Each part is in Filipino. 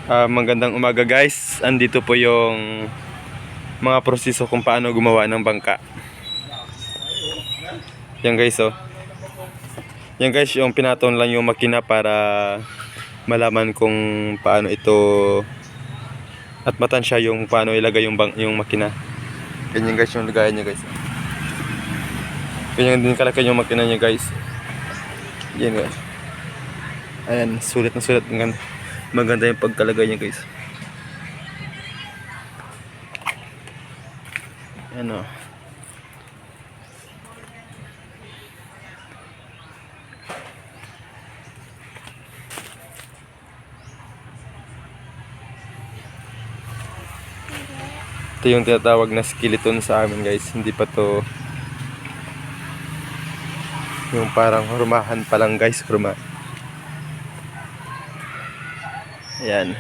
Magandang umaga guys. Andito po yung mga proseso kung paano gumawa ng bangka. Yan guys oh. Yan guys yung pinaton lang yung makina para malaman kung paano ito at matansya yung paano ilagay yung makina. Ganyan guys yung lagayan niya guys. Ganyan din kalaki yung makina niya guys. Yan guys. Ayan, sulit na sulit. Maganda yung pagkalagay niya guys. Ano? Ito yung tinatawag na skeleton sa amin guys. Hindi pa to yung parang hurmahan pa lang guys. Hurma. Ayan.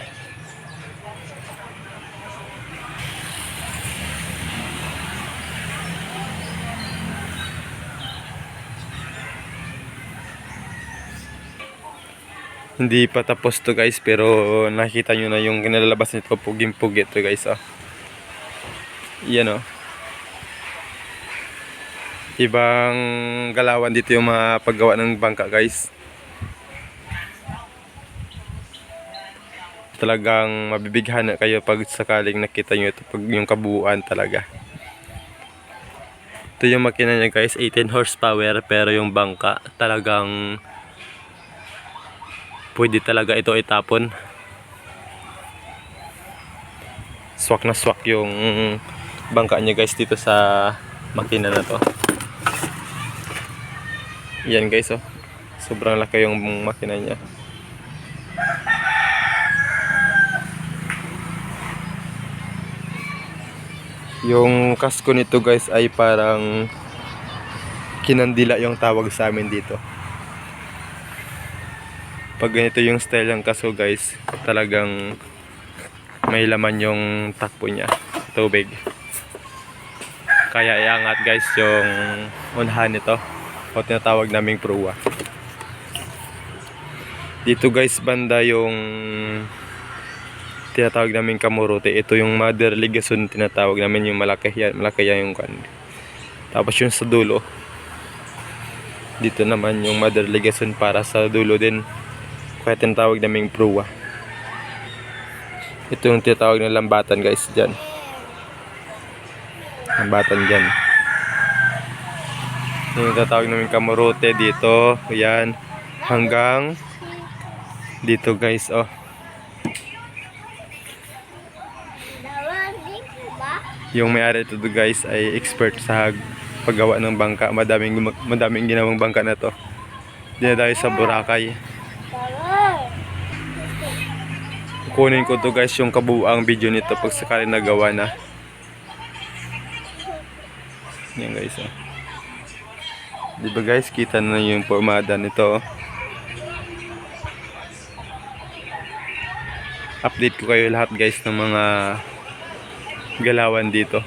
Hindi pa tapos to guys, pero nakita nyo na yung kinalalabas nito. Puging-pugi to guys oh. Yan oh. Ibang galawan dito yung mga paggawa ng bangka guys. Talagang mabibighan kayo pag sakaling nakita nyo ito, pag yung kabuuan talaga. Ito yung makina niya guys, 18 horsepower, pero yung bangka talagang pwede talaga ito itapon. Swak na swak yung bangka niya guys dito sa makina na to. Yan guys oh. Sobrang laki yung makina niya. Yung kasko nito guys ay parang kinandila yung tawag sa amin dito. Pag ganito yung style ng kasko guys, talagang may laman yung takbo niya, tubig. Kaya iangat guys yung unahan nito, o tinatawag naming proa. Dito guys banda yung tinatawag namin kamurote. Ito yung mother ligason tinatawag namin, yung malaki yan, yung kan. Tapos yung sa dulo, dito naman yung mother ligason para sa dulo din, kaya tinatawag namin proa. Ito yung tinatawag na lambatan guys dyan. Lambatan dyan. Yung tinatawag namin kamurote dito, yan, hanggang dito guys oh. Yung may-ari ito guys ay expert sa paggawa ng bangka. Madaming ginawang bangka na to. Dinadayo sa Boracay. Kukunin ko to guys yung kabuuang video nito pag sakaling nagawa na. Yan guys oh. Diba guys, kita na yung formada nito. Update ko kayo lahat guys ng mga galawan dito.